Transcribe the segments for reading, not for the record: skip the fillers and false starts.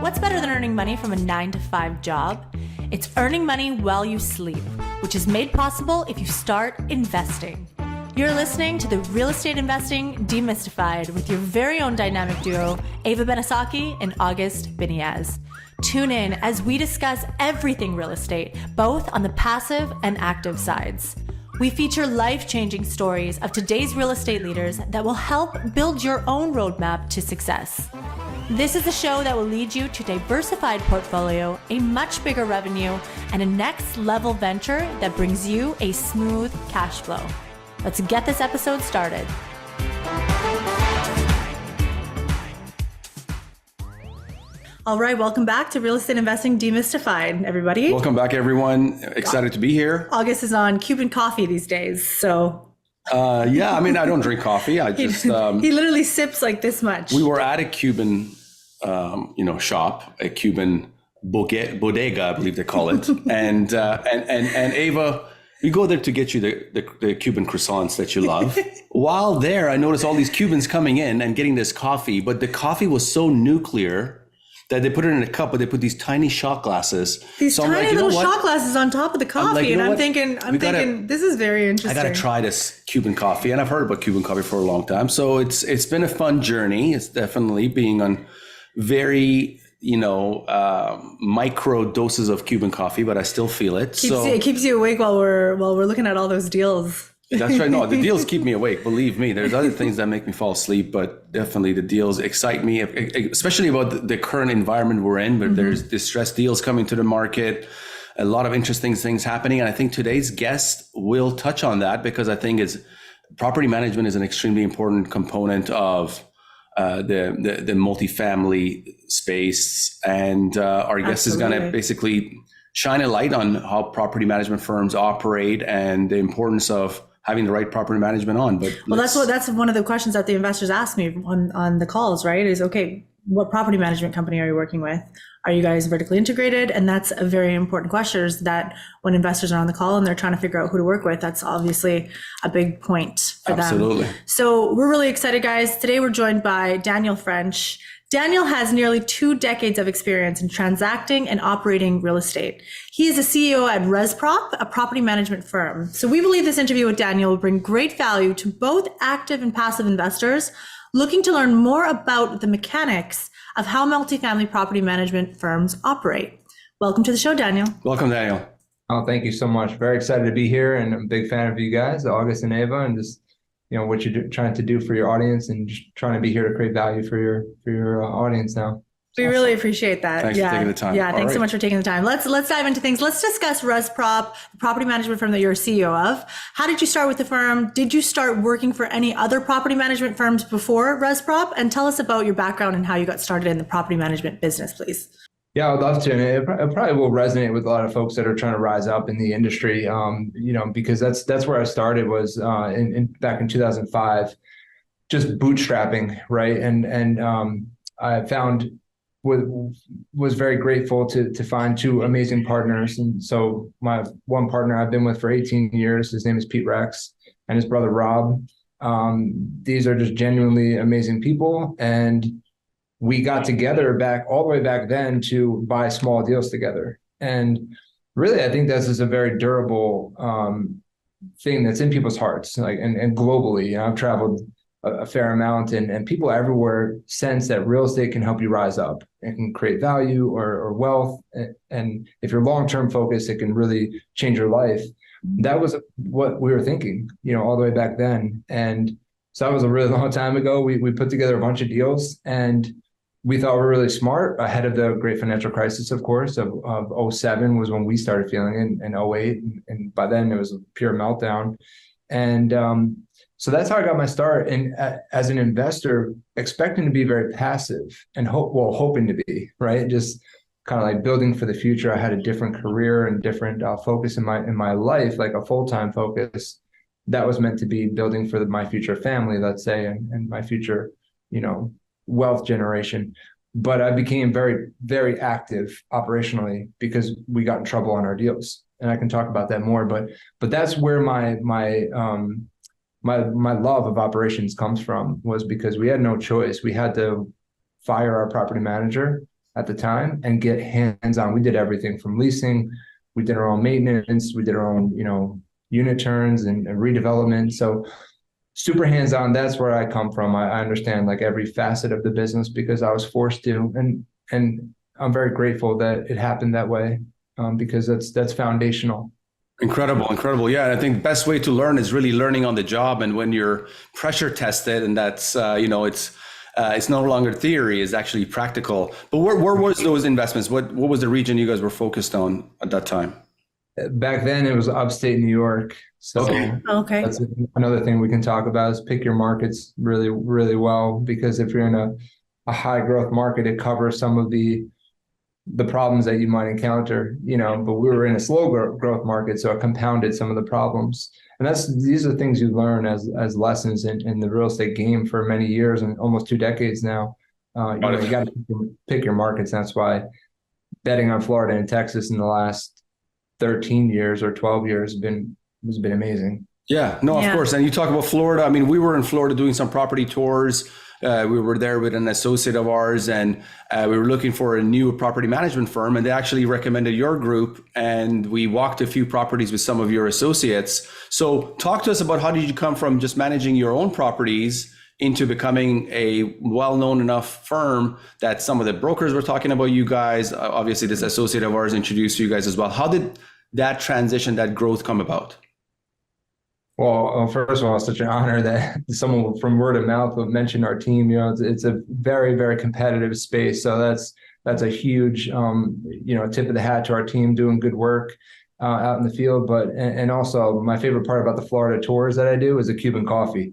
What's better than earning money from a 9-to-5 job? It's earning money while you sleep, which is made possible if you start investing. You're listening to the Real Estate Investing Demystified with your very own dynamic duo, Ava Benisaki and August Biniaz. Tune in as we discuss everything real estate, both on the passive and active sides. We feature life-changing stories of today's real estate leaders that will help build your own roadmap to success. This is a show that will lead you to a diversified portfolio, a much bigger revenue, and a next-level venture that brings you a smooth cash flow. Let's get this episode started. All right, welcome back to Real Estate Investing Demystified, everybody. Welcome back, everyone. Excited to be here. August is on Cuban coffee these days, so... Yeah, I mean, I don't drink coffee. I just... he literally sips like this much. We were at a Cuban, shop, a Cuban bodega, I believe they call it. and Ava, we go there to get you the Cuban croissants that you love. While there, I noticed all these Cubans coming in and getting this coffee, but the coffee was so nuclear that they put it in a cup, but they put these tiny shot glasses. These so tiny little shot glasses on top of the coffee. I'm thinking, this is very interesting. I got to try this Cuban coffee. And I've heard about Cuban coffee for a long time. So it's been a fun journey. It's definitely being on very, micro doses of Cuban coffee, but I still feel it. It keeps you awake while we're looking at all those deals. That's right. No, the deals keep me awake. Believe me, there's other things that make me fall asleep, but definitely the deals excite me, especially about the current environment we're in, but there's distressed deals coming to the market, a lot of interesting things happening. And I think today's guest will touch on that because I think property management is an extremely important component of the multifamily space. And our guest is going to basically shine a light on how property management firms operate and the importance of having the right property management on. That's one of the questions that the investors ask me on the calls, right? Is, okay, what property management company are you working with? Are you guys vertically integrated? And that's a very important question, is that when investors are on the call and they're trying to figure out who to work with, that's obviously a big point for them. Absolutely. So we're really excited, guys. Today we're joined by Daniel French. Daniel has nearly 2 decades of experience in transacting and operating real estate. He is a CEO at ResProp, a property management firm. So we believe this interview with Daniel will bring great value to both active and passive investors looking to learn more about the mechanics of how multifamily property management firms operate. Welcome to the show, Daniel. Welcome, Daniel. Oh, thank you so much. Very excited to be here, and I'm a big fan of you guys, August and Ava, and just what you're trying to do for your audience and just trying to be here to create value for your audience now. We really appreciate that. Thanks for taking the time. Yeah, thanks so much for taking the time. Let's dive into things. Let's discuss ResProp, the property management firm that you're a CEO of. How did you start with the firm? Did you start working for any other property management firms before ResProp? And tell us about your background and how you got started in the property management business, please. Yeah, I would love to. And it probably will resonate with a lot of folks that are trying to rise up in the industry, because that's where I started was back in 2005, just bootstrapping, right? And I found was very grateful to find 2 amazing partners. And so my one partner I've been with for 18 years, his name is Pete Rex, and his brother Rob. These are just genuinely amazing people. And we got together all the way back then to buy small deals together. And really, I think this is a very durable thing that's in people's hearts, and globally. I've traveled a fair amount, and people everywhere sense that real estate can help you rise up and can create value or wealth. And if you're long-term focused, it can really change your life. That was what we were thinking, all the way back then. And so that was a really long time ago. We put together a bunch of deals, and we thought we were really smart ahead of the great financial crisis, of course, of 07 was when we started feeling it, and 08. And by then it was a pure meltdown. And so that's how I got my start. And as an investor, expecting to be very passive and hoping to be, right? Just kind of like building for the future. I had a different career and different focus in my life, like a full-time focus that was meant to be building for my future family, let's say, and my future, wealth generation. But I became very, very active operationally because we got in trouble on our deals. And I can talk about that more, but that's where my love of operations comes from, was because we had no choice. We had to fire our property manager at the time and get hands-on. We did everything from leasing, we did our own maintenance, we did our own, unit turns and redevelopment. So super hands-on. That's where I come from. I understand like every facet of the business because I was forced to, and I'm very grateful that it happened that way, because that's foundational. Incredible. Yeah. And I think the best way to learn is really learning on the job. And when you're pressure tested, and that's, it's no longer theory, it's actually practical. But where was those investments? What was the region you guys were focused on at that time? Back then it was upstate New York. So Okay. that's another thing we can talk about is pick your markets really, really well, because if you're in a high growth market, it covers some of the problems that you might encounter, but we were in a slow growth market, so it compounded some of the problems. And these are things you learn as lessons in the real estate game for many years and almost 2 decades now. You got to pick your markets. That's why betting on Florida and Texas in the last 13 years or 12 years has been amazing. Yeah, no, of course. And you talk about Florida. I mean, we were in Florida doing some property tours. We were there with an associate of ours, and we were looking for a new property management firm, and they actually recommended your group, and we walked a few properties with some of your associates. So talk to us about how did you come from just managing your own properties into becoming a well-known enough firm that some of the brokers were talking about you guys. Obviously, this associate of ours introduced you guys as well. How did that transition, that growth come about? Well, first of all, it's such an honor that someone from word of mouth would mention our team. It's a very, very competitive space. So that's a huge, tip of the hat to our team doing good work out in the field. But and also my favorite part about the Florida tours that I do is a Cuban coffee.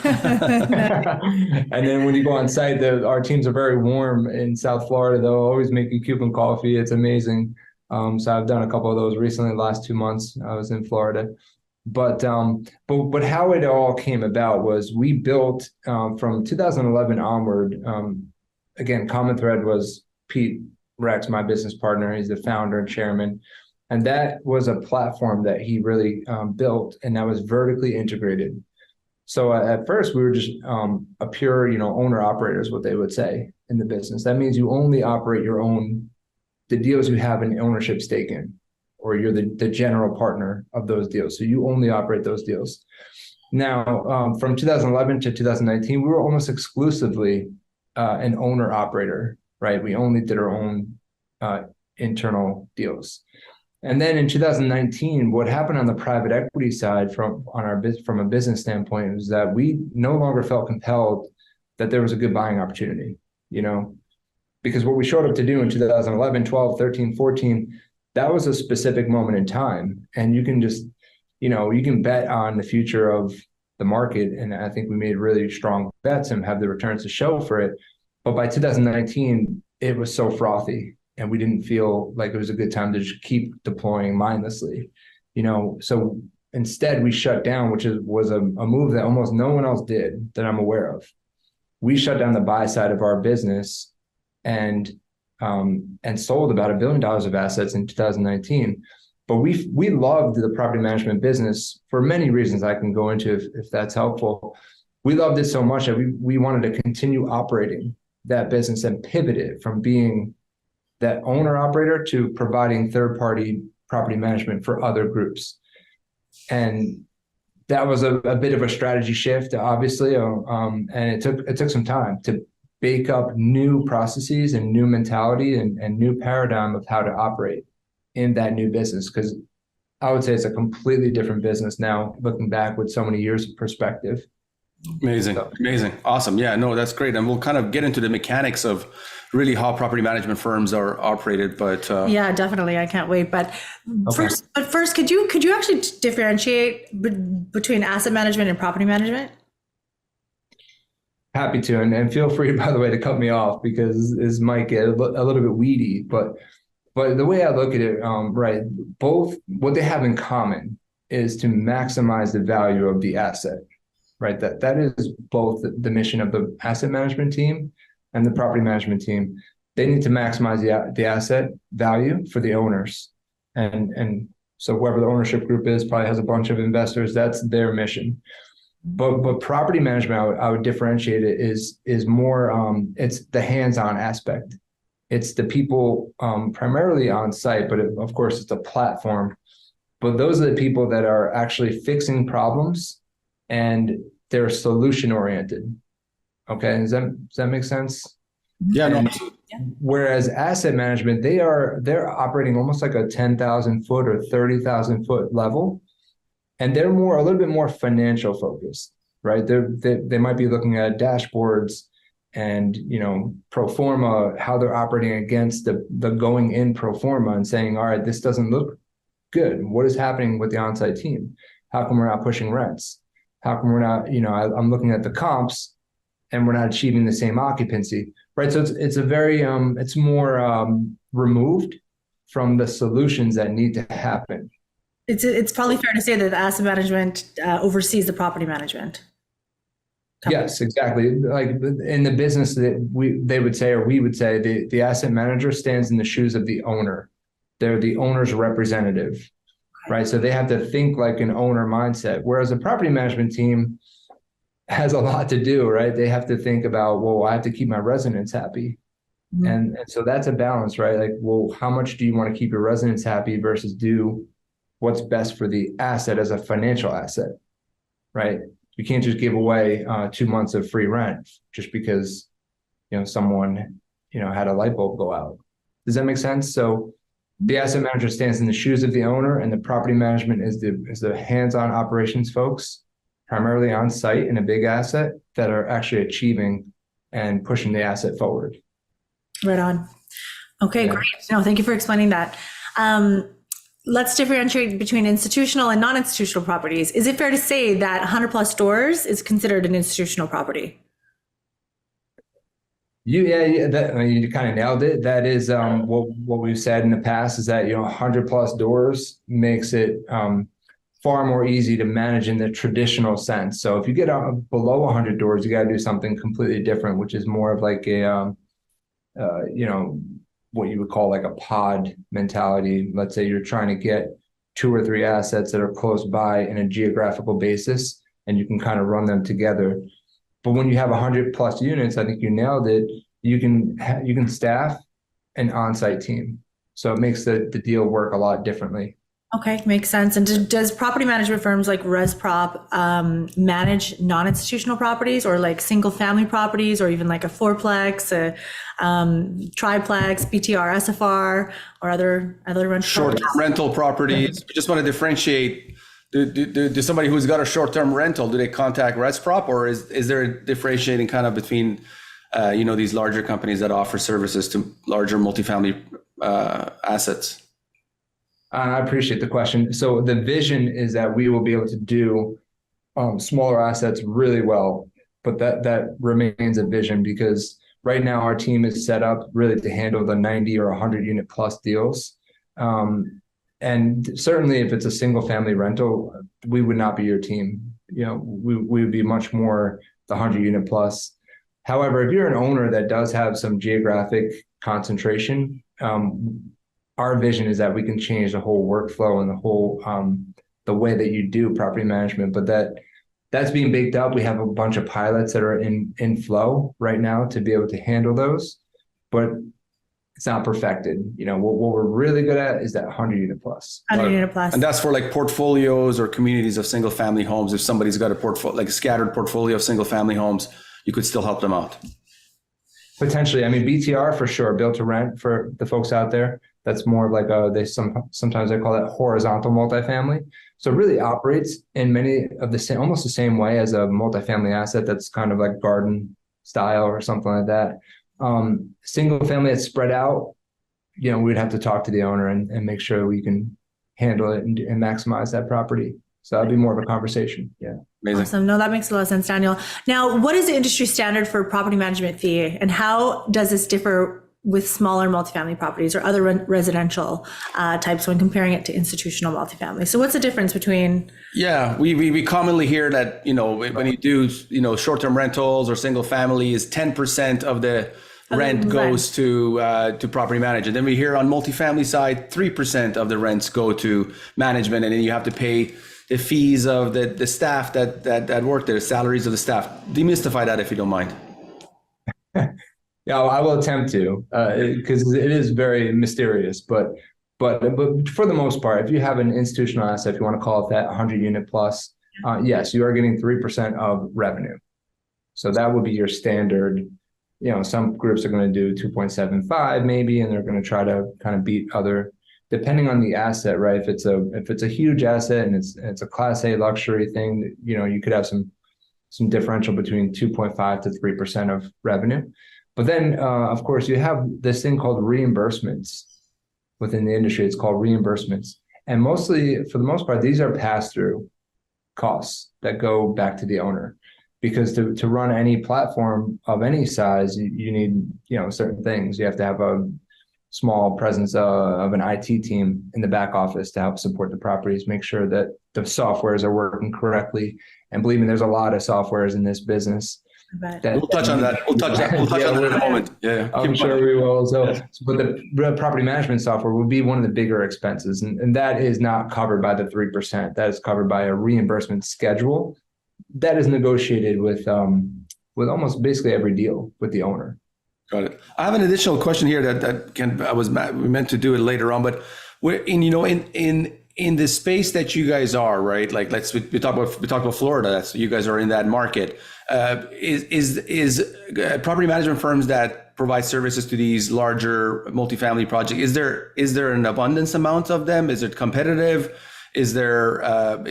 And then when you go on site, our teams are very warm in South Florida. They'll always make you Cuban coffee. It's amazing. So I've done a couple of those recently. The last 2 months I was in Florida. But how it all came about was we built from 2011 onward. Again, common thread was Pete Rex, my business partner. He's the founder and chairman, and that was a platform that he really built, and that was vertically integrated. So at first we were just a pure, owner operator is what they would say in the business. That means you only operate the deals you have an ownership stake in, or you're the general partner of those deals. So you only operate those deals. Now, from 2011 to 2019, we were almost exclusively an owner operator, right? We only did our own internal deals. And then in 2019, what happened on the private equity side from a business standpoint was that we no longer felt compelled that there was a good buying opportunity, because what we showed up to do in 2011, 12, 13, 14, that was a specific moment in time. And you can just, you can bet on the future of the market. And I think we made really strong bets and have the returns to show for it. But by 2019, it was so frothy and we didn't feel like it was a good time to just keep deploying mindlessly, So instead we shut down, which was a move that almost no one else did that I'm aware of. We shut down the buy side of our business and sold about $1 billion of assets in 2019. But we loved the property management business for many reasons I can go into if that's helpful. We loved it so much that we wanted to continue operating that business and pivot it from being that owner operator to providing third-party property management for other groups. And that was a bit of a strategy shift, obviously, and it took some time to bake up new processes and new mentality and new paradigm of how to operate in that new business. Because I would say it's a completely different business now, looking back with so many years of perspective. Amazing. Awesome. Yeah, no, that's great. And we'll kind of get into the mechanics of really how property management firms are operated. But yeah, definitely. I can't wait. But first, could you actually differentiate between asset management and property management? Happy to, and feel free, by the way, to cut me off because this might get a little bit weedy. But the way I look at it, right, both what they have in common is to maximize the value of the asset, right? That is both the mission of the asset management team and the property management team. They need to maximize the asset value for the owners, and so whoever the ownership group is probably has a bunch of investors. That's their mission. But property management, I would differentiate it is more it's the hands-on aspect. It's the people primarily on site, but of course it's a platform. But those are the people that are actually fixing problems and they're solution oriented. Okay, does that make sense? Yeah, no, And absolutely. whereas asset management, they're operating almost like a 10,000 foot or 30,000 foot level, and they're a little bit more financial focused, right? They might be looking at dashboards and pro forma, how they're operating against the going in pro forma and saying, all right, this doesn't look good. What is happening with the on-site team? How come we're not pushing rents? How come we're not, I'm looking at the comps and we're not achieving the same occupancy, right? So it's a very, it's more removed from the solutions that need to happen. It's probably fair to say that the asset management oversees the property management. Yes, exactly. Like in the business that they would say, or we would say, the asset manager stands in the shoes of the owner. They're the owner's representative, right? So they have to think like an owner mindset. Whereas a property management team has a lot to do, right? They have to think about, well, I have to keep my residents happy. Mm-hmm. And so that's a balance, right? Like, well, how much do you want to keep your residents happy versus do what's best for the asset as a financial asset, right? You can't just give away 2 months of free rent just because, someone, had a light bulb go out. Does that make sense? So the asset manager stands in the shoes of the owner, and the property management is the hands-on operations folks, primarily on site in a big asset, that are actually achieving and pushing the asset forward. Right on. Okay, yeah. Great. No, thank you for explaining that. Let's differentiate between institutional and non-institutional properties. Is it fair to say that 100 plus doors is considered an institutional property? Yeah, that, you kind of nailed it. That is what we've said in the past, is that 100 plus doors makes it far more easy to manage in the traditional sense. So if you get below 100 doors, you got to do something completely different, which is more of like a what you would call like a pod mentality. Let's say you're trying to get 2 or 3 assets that are close by in a geographical basis, and you can kind of run them together. But when you have 100 plus units, I think you nailed it. You can staff an on-site team, so it makes the deal work a lot differently. Okay, makes sense. And does property management firms like ResProp manage non-institutional properties, or like single-family properties, or even like a fourplex, a triplex, BTR, SFR, or other rental short-term rental properties? We just want to differentiate. Do somebody who's got a short-term rental, do they contact ResProp, or is there a differentiating kind of between these larger companies that offer services to larger multifamily assets? I appreciate the question. So the vision is that we will be able to do smaller assets really well, but that remains a vision, because right now our team is set up really to handle the 90 or 100 unit plus deals. And certainly if it's a single family rental, we would not be your team. We would be much more the 100 unit plus. However, if you're an owner that does have some geographic concentration, our vision is that we can change the whole workflow and the whole the way that you do property management. But that's being baked up. We have a bunch of pilots that are in flow right now to be able to handle those, but it's not perfected. What we're really good at is that 100 unit plus. 100 unit plus. And that's for like portfolios or communities of single family homes. If somebody's got a portfolio, like a scattered portfolio of single family homes, you could still help them out. Potentially. I mean, BTR for sure, built to rent for the folks out there. That's more of like sometimes they call it horizontal multifamily. So it really operates in many of the same, almost the same way as a multifamily asset that's kind of like garden style or something like that. Single family that's spread out, we'd have to talk to the owner and make sure we can handle it and maximize that property. So that'd be more of a conversation. Yeah. Amazing. Awesome. No, that makes a lot of sense, Daniel. Now, what is the industry standard for property management fee, and how does this differ with smaller multifamily properties or other residential types when comparing it to institutional multifamily? So what's the difference between? Yeah, we commonly hear that, when you do, short-term rentals or single family is 10% of the rent goes to property management. Then we hear on multifamily side, 3% of the rents go to management, and then you have to pay the fees of the staff that work there, salaries of the staff. Demystify that if you don't mind. Yeah, I will attempt to, because it is very mysterious. But for the most part, if you have an institutional asset, if you want to call it that, 100 unit plus, yes, you are getting 3% of revenue. So that would be your standard. Some groups are going to do 2.75 maybe, and they're going to try to kind of beat other, depending on the asset, right? If it's a huge asset and it's a Class A luxury thing, you could have some differential between 2.5 to 3% of revenue. But then, of course, you have this thing called reimbursements within the industry. It's called reimbursements. And mostly, for the most part, these are pass-through costs that go back to the owner. Because to run any platform of any size, you need, certain things. You have to have a small presence of an IT team in the back office to help support the properties, make sure that the softwares are working correctly. And believe me, there's a lot of softwares in this business. We'll touch on that. We'll touch on that in a moment. Yeah, I'm sure we will. But the property management software will be one of the bigger expenses, and that is not covered by the 3%. That is covered by a reimbursement schedule that is negotiated with almost basically every deal with the owner. Got it. I have an additional question here we meant to do it later on, but we're in the space that you guys are, right? Like we talk about Florida. So you guys are in that market. Is property management firms that provide services to these larger multifamily projects? Is there an abundance amount of them? Is it competitive? Is there like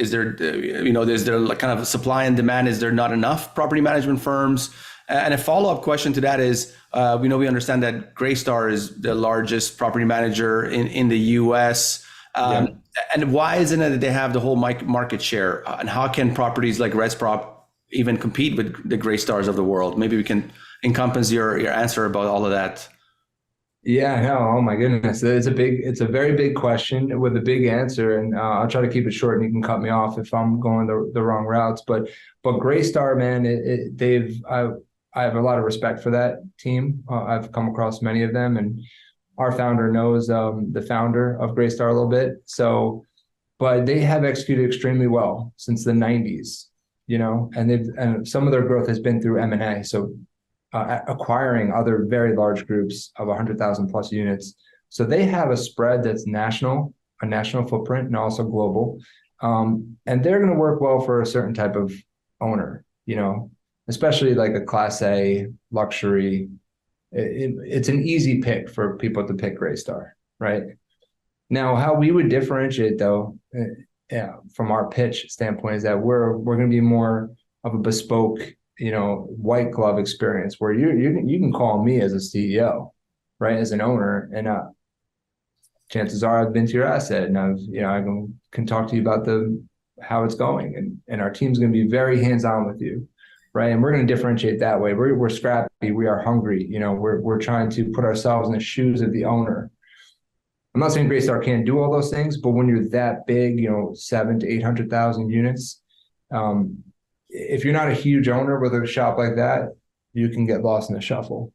kind of supply and demand? Is there not enough property management firms? And a follow-up question to that is, we understand that Greystar is the largest property manager in the U.S. And why isn't it that they have the whole market share? And how can properties like ResProp even compete with the Greystars of the world? Maybe we can encompass your answer about all of that. Yeah, no, oh my goodness. It's a very big question with a big answer. And I'll try to keep it short and you can cut me off if I'm going the wrong routes. But Greystar, man, I have a lot of respect for that team. I've come across many of them, and our founder knows the founder of Greystar a little bit. But they have executed extremely well since the 90s, and some of their growth has been through M&A. So acquiring other very large groups of 100,000 plus units. So they have a spread that's a national footprint, and also global. And they're going to work well for a certain type of owner, especially like a Class A luxury. It's an easy pick for people to pick Greystar, right? Now, how we would differentiate though, from our pitch standpoint, is that we're going to be more of a bespoke, white glove experience where you can call me as a CEO, right, as an owner, and chances are I've been to your asset and I can talk to you about how it's going, and our team's going to be very hands-on with you, right? And we're going to differentiate that way. We're scrappy, we are hungry, we're trying to put ourselves in the shoes of the owner. I'm not saying Greystar can't do all those things, but when you're that big, 700,000 to 800,000 units, if you're not a huge owner with a shop like that, you can get lost in the shuffle.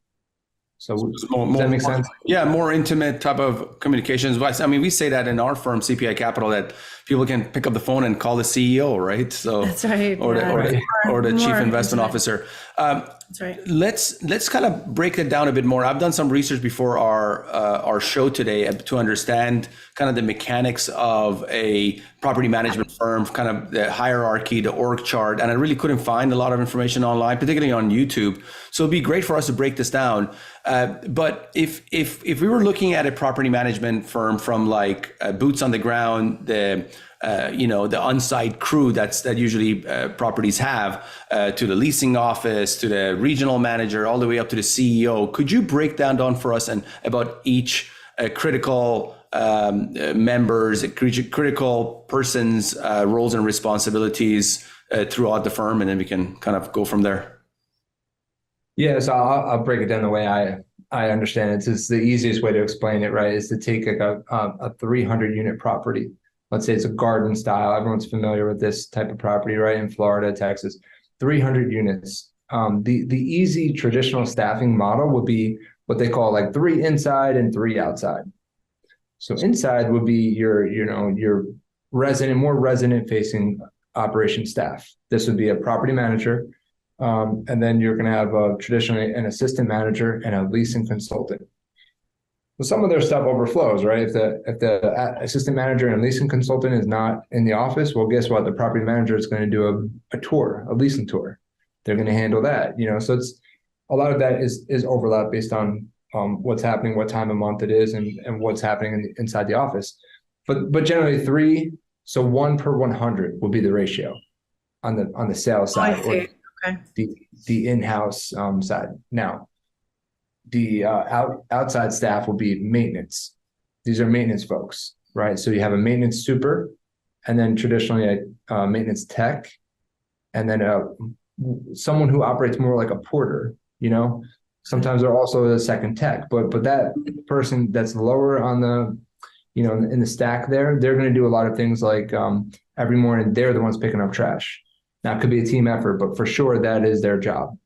So does that make sense? Yeah, more intimate type of communications. I mean, we say that in our firm, CPI Capital, that people can pick up the phone and call the CEO, right? So that's right. Or the chief investment officer. That's right. Let's kind of break it down a bit more. I've done some research before our show today to understand kind of the mechanics of a property management firm, kind of the hierarchy, the org chart, and I really couldn't find a lot of information online, particularly on YouTube. So it'd be great for us to break this down. But if we were looking at a property management firm from like boots on the ground, the on-site crew that usually properties have, to the leasing office, to the regional manager, all the way up to the CEO, could you break down for us and about each critical members, critical person's roles and responsibilities throughout the firm, and then we can kind of go from there? Yeah, so I'll break it down the way I understand it. It's just the easiest way to explain it, right, is to take like a 300 unit property. Let's say it's a garden style. Everyone's familiar with this type of property, right? In Florida, Texas, 300 units. The easy traditional staffing model would be what they call like 3 inside and 3 outside. So inside would be your more resident facing operation staff. This would be a property manager, And then you're going to have traditionally an assistant manager and a leasing consultant. Well, some of their stuff overflows, right? If the assistant manager and leasing consultant is not in the office, well, guess what? The property manager is going to do a tour, a leasing tour. They're going to handle that, so it's a lot of that is overlap based on what's happening, what time of month it is, and what's happening inside the office. But generally 3, so 1 per 100 will be the ratio on the sales side or the in-house side. Now, the outside staff will be maintenance. These are maintenance folks, right? So you have a maintenance super, and then traditionally a maintenance tech, and then someone who operates more like a porter. Sometimes they're also a second tech, but that person that's lower on the, in the stack there, they're going to do a lot of things like every morning they're the ones picking up trash. Now it could be a team effort, but for sure that is their job.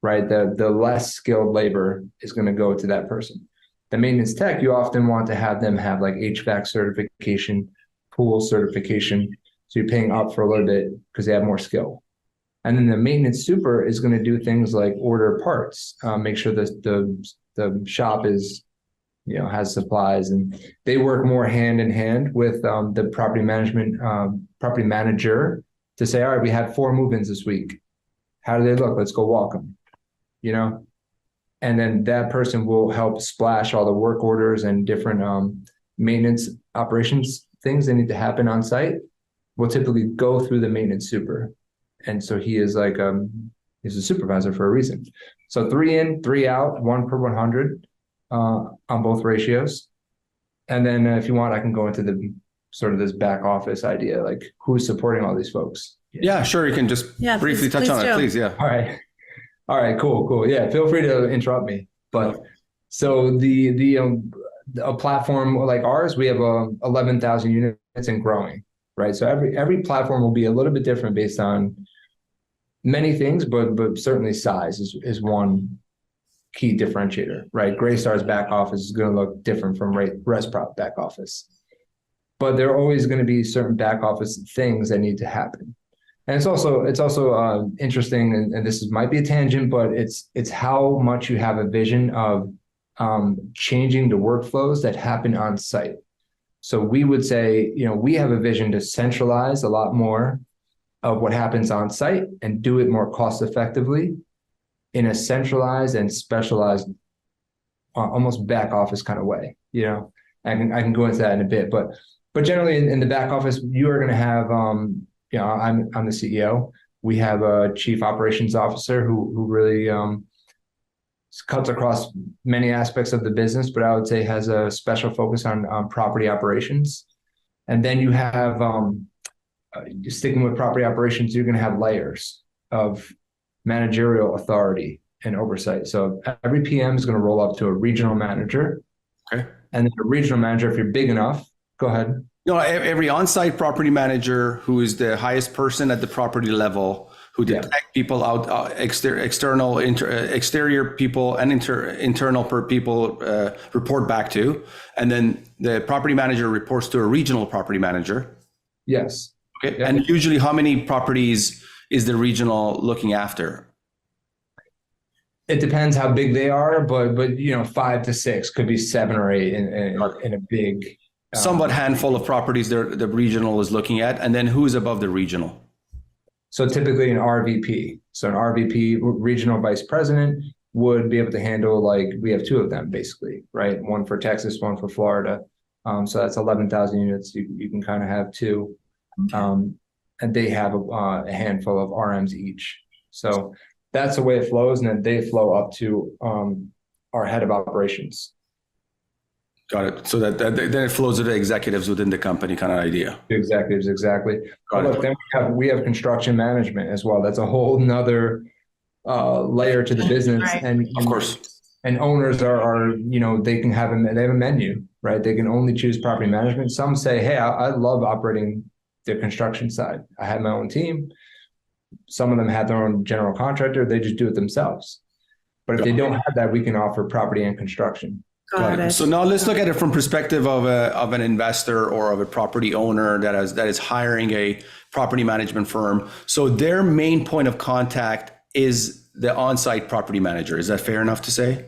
Right, the less skilled labor is going to go to that person. The maintenance tech, you often want to have them have like HVAC certification, pool certification. So you're paying up for a little bit because they have more skill. And then the maintenance super is going to do things like order parts, make sure that the shop is, has supplies, and they work more hand in hand with the property manager to say, all right, we had 4 move-ins this week. How do they look? Let's go walk them. And then that person will help splash all the work orders and different maintenance operations things that need to happen on site. Will typically go through the maintenance super, and so he is like he's a supervisor for a reason. So 3 in, 3 out, 1 per 100 on both ratios. And then if you want, I can go into the sort of this back office idea, like who's supporting all these folks. Yeah, sure. You can just briefly touch on it, please. Yeah. All right, cool. Yeah, feel free to interrupt me. But so a platform like ours, we have 11,000 units and growing, right? So every platform will be a little bit different based on many things, but certainly size is one key differentiator, right? Greystar's back office is going to look different from ResProp back office, but there are always going to be certain back office things that need to happen. And it's also interesting, and this might be a tangent, but it's how much you have a vision of changing the workflows that happen on site. So we would say, we have a vision to centralize a lot more of what happens on site and do it more cost effectively in a centralized and specialized, almost back office kind of way. I can go into that in a bit, but generally in the back office, you are going to have I'm the CEO. We have a chief operations officer who really cuts across many aspects of the business, but I would say has a special focus on property operations. And then you have, sticking with property operations, you're going to have layers of managerial authority and oversight. So every PM is going to roll up to a regional manager. Okay. And then a regional manager, if you're big enough, go ahead. Every on-site property manager who is the highest person at the property level, who detect people out, exterior people and internal people report back to, and then the property manager reports to a regional property manager. Yes. Okay. Yep. And usually, how many properties is the regional looking after? It depends how big they are, but 5 to 6 could be 7 or 8 in a big. Somewhat handful of properties the regional is looking at, and then who is above the regional? So typically an RVP. So an RVP, regional vice president, would be able to handle, like, we have 2 of them basically, right? One for Texas, one for Florida. So that's 11,000 units. You can kind of have 2, and they have a handful of RMs each. So that's the way it flows, and then they flow up to our head of operations. Got it. So that then it flows to the executives within the company, kind of idea. Executives, exactly. Look, then we have construction management as well. That's a whole nother layer to the business, Right. And of course, and owners are they can have they have a menu, right? They can only choose property management. Some say, hey, I love operating the construction side. I have my own team. Some of them have their own general contractor. They just do it themselves. But if they don't have that, we can offer property and construction. Got it. So now let's look at it from perspective of an investor or of a property owner that is hiring a property management firm. So their main point of contact is the on-site property manager. Is that fair enough to say?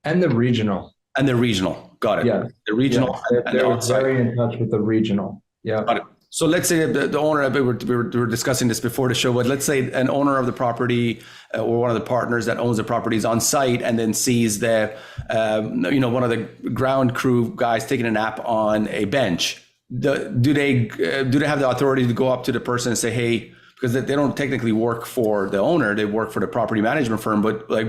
And the regional. And the regional. Got it. Yeah. The regional Yes. and the They're on-site. very in touch with the regional. Yeah. Got it. So let's say the owner, we were discussing this before the show, but let's say an owner of the property or one of the partners that owns the property is on site and then sees the, one of the ground crew guys taking a nap on a bench. Do they have the authority to go up to the person and say, hey, because they don't technically work for the owner, they work for the property management firm, but like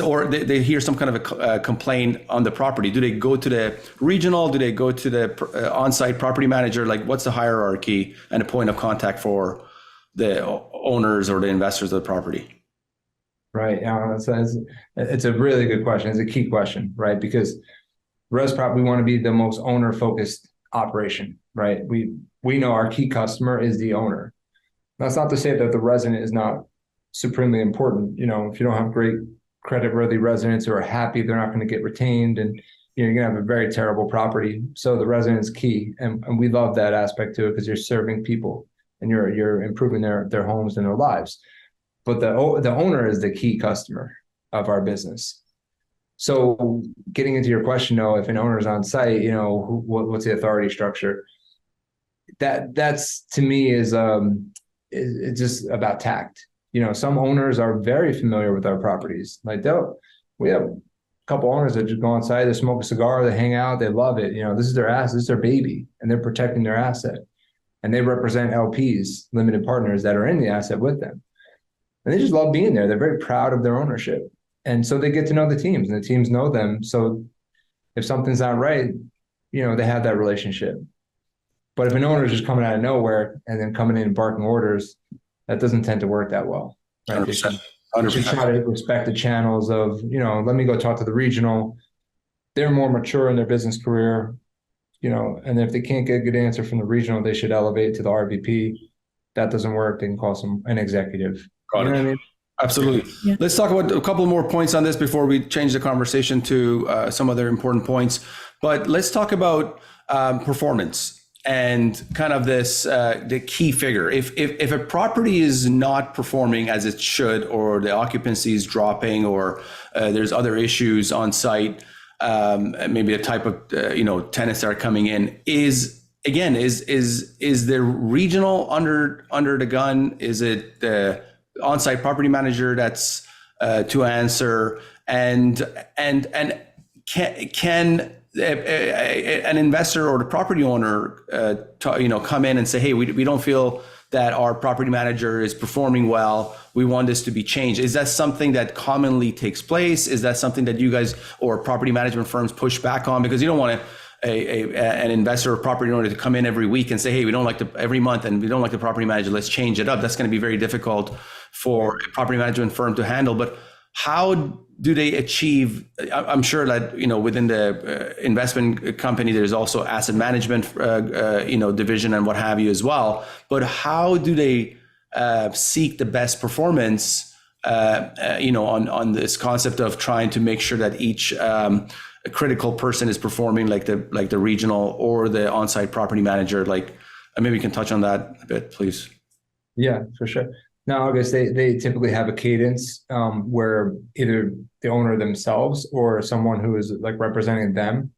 or they hear some kind of a complaint on the property. Do they go to the regional? Do they go to the on-site property manager? Like, what's the hierarchy and a point of contact for the owners or the investors of the property? Right. It's a really good question. It's a key question, right? Because ResProp, we want to be the most owner-focused operation, right? We know our key customer is the owner. That's not to say that the resident is not supremely important. If you don't have great credit-worthy residents who are happy, they're not going to get retained, and you're going to have a very terrible property. So the resident is key, and we love that aspect to it because you're serving people and you're improving their homes and their lives. But the owner is the key customer of our business. So getting into your question, though, if an owner is on site, what's the authority structure? That's to me is it's just about tact. Some owners are very familiar with our properties. Like we have a couple owners that just go on site, they smoke a cigar, they hang out, they love it. This is their asset, this is their baby, and they're protecting their asset. And they represent LPs, limited partners that are in the asset with them. And they just love being there. They're very proud of their ownership. And so they get to know the teams and the teams know them. So if something's not right, they have that relationship. But if an owner is just coming out of nowhere and then coming in and barking orders, that doesn't tend to work that well. Right? 100%. Just try to respect the channels of, let me go talk to the regional. They're more mature in their business career, and if they can't get a good answer from the regional, they should elevate to the RVP. That doesn't work, they can call an executive. Got it. What I mean? Absolutely. Yeah. Let's talk about a couple more points on this before we change the conversation to some other important points. But let's talk about performance and kind of this the key figure. If a property is not performing as it should, or the occupancy is dropping, or there's other issues on site, maybe a type of tenants that are coming in, is the regional under the gun? Is it the on-site property manager that's to answer? And can an investor or the property owner come in and say, hey, we don't feel that our property manager is performing well, we want this to be changed? Is that something that commonly takes place? Is that something that you guys or property management firms push back on? Because you don't want an investor or property owner to come in every week and say, hey, every month, and we don't like the property manager, let's change it up. That's going to be very difficult for a property management firm to handle. But how do they achieve? I'm sure that within the investment company, there's also asset management division and what have you as well. But how do they seek the best performance? On this concept of trying to make sure that each critical person is performing like the regional or the on-site property manager. Like, maybe you can touch on that a bit, please. Yeah, for sure. Now, I guess they typically have a cadence where either the owner themselves or someone who is like representing them,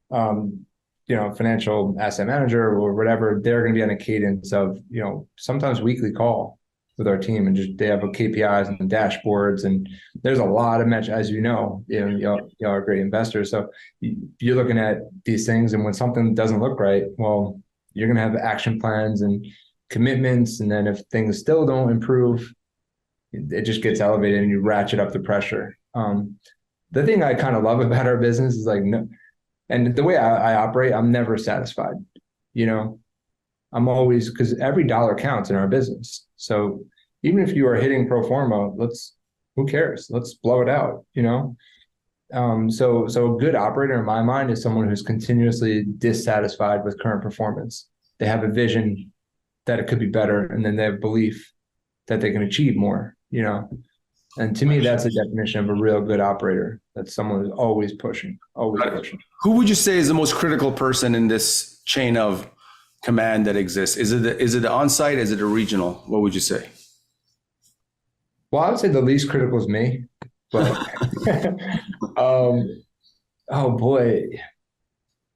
financial asset manager or whatever, they're going to be on a cadence of, sometimes weekly call with our team, and just they have KPIs and dashboards, and there's a lot of as y'all are great investors, so you're looking at these things, and when something doesn't look right, well, you're going to have action plans and commitments, and then if things still don't improve, it just gets elevated and you ratchet up the pressure. The thing I kind of love about our business is and the way I operate, I'm never satisfied. I'm always, because every dollar counts in our business. So even if you are hitting pro forma, who cares? Let's blow it out, So a good operator in my mind is someone who's continuously dissatisfied with current performance. They have a vision that it could be better, and then they have belief that they can achieve more, And to me, that's the definition of a real good operator. That's someone who's always pushing, pushing. Who would you say is the most critical person in this chain of command that exists? Is it the on-site? Is it a regional? What would you say? Well, I would say the least critical is me, but oh boy,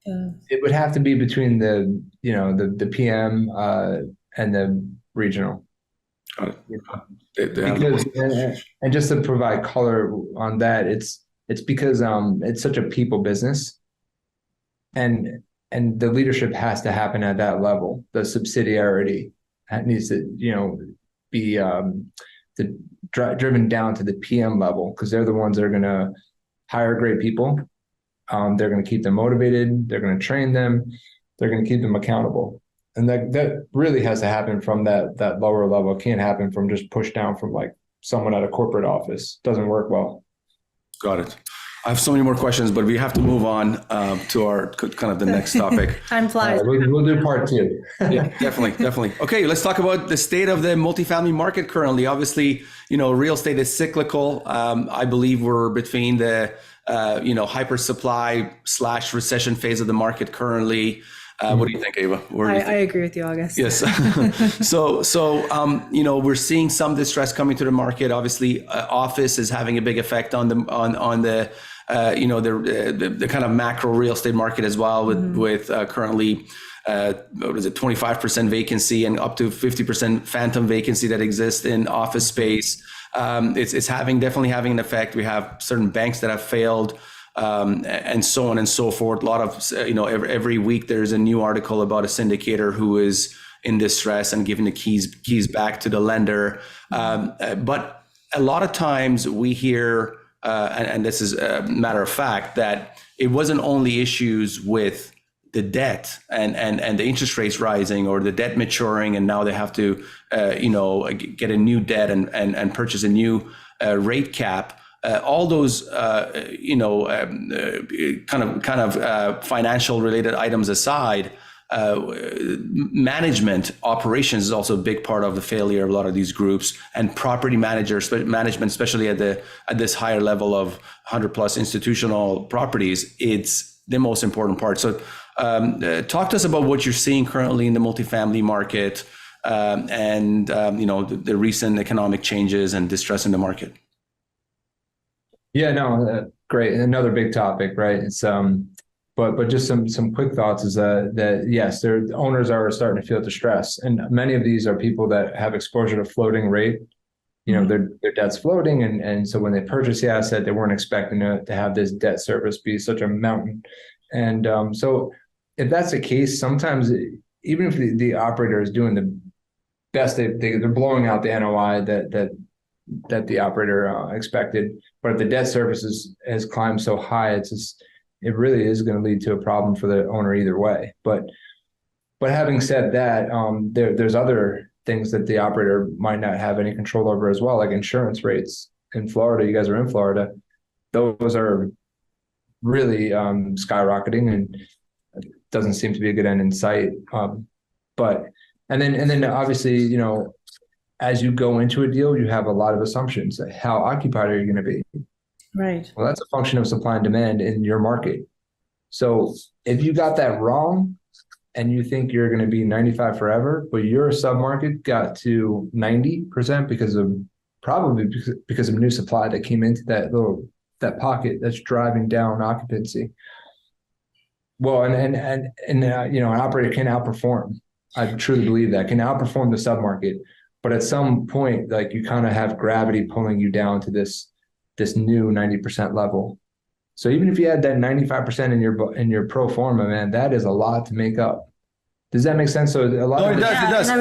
it would have to be between the PM and the regional. Got it. You know, They have because and just to provide color on that, it's because it's such a people business, and the leadership has to happen at that level. The subsidiarity needs to be driven down to the PM level, because they're the ones that are going to hire great people. They're going to keep them motivated. They're going to train them. They're going to keep them accountable. And that really has to happen from that lower level. It can't happen from just pushed down from like someone at a corporate office. Doesn't work well. Got it. I have so many more questions, but we have to move on to our kind of the next topic. Time flies. We'll do part two. Yeah, definitely. Okay, let's talk about the state of the multifamily market currently. Obviously, real estate is cyclical. I believe we're between the hyper supply / recession phase of the market currently. What do you think, Ava? I agree with you, August. Yes. So we're seeing some distress coming to the market. Obviously, office is having a big effect on the kind of macro real estate market as well, with currently 25% vacancy and up to 50% phantom vacancy that exists in office space. It's definitely having an effect. We have certain banks that have failed. And so on and so forth. A lot of, every week there's a new article about a syndicator who is in distress and giving the keys back to the lender. But a lot of times we hear, and this is a matter of fact, that it wasn't only issues with the debt and the interest rates rising or the debt maturing, and now they have to, get a new debt and purchase a new rate cap. All those, kind of financial related items aside, management operations is also a big part of the failure of a lot of these groups, and property management, especially at this higher level of 100 plus institutional properties, it's the most important part. So, talk to us about what you're seeing currently in the multifamily market, and the recent economic changes and distress in the market. Yeah, no, great. Another big topic, right? It's but just some quick thoughts is that yes, their owners are starting to feel distress, and many of these are people that have exposure to floating rate. Their debt's floating, and so when they purchase the asset, they weren't expecting to have this debt service be such a mountain. And so if that's the case, sometimes even if the operator is doing the best, they're blowing out the NOI that the operator expected, but if the debt service has climbed so high, it really is going to lead to a problem for the owner either way. But having said that, there's other things that the operator might not have any control over as well, like insurance rates in Florida. You guys are in Florida; those are really skyrocketing, and it doesn't seem to be a good end in sight. And then obviously, as you go into a deal, you have a lot of assumptions. How occupied are you going to be? Right. Well, that's a function of supply and demand in your market. So if you got that wrong and you think you're going to be 95 forever, but your submarket got to 90% because of new supply that came into that pocket that's driving down occupancy. Well, and an operator can outperform. I truly believe that can outperform the submarket. But at some point, like, you kind of have gravity pulling you down to this new 90% level. So even if you had that 95% in your pro forma, man, that is a lot to make up. Does that make sense? So a lot. Oh, it does. And I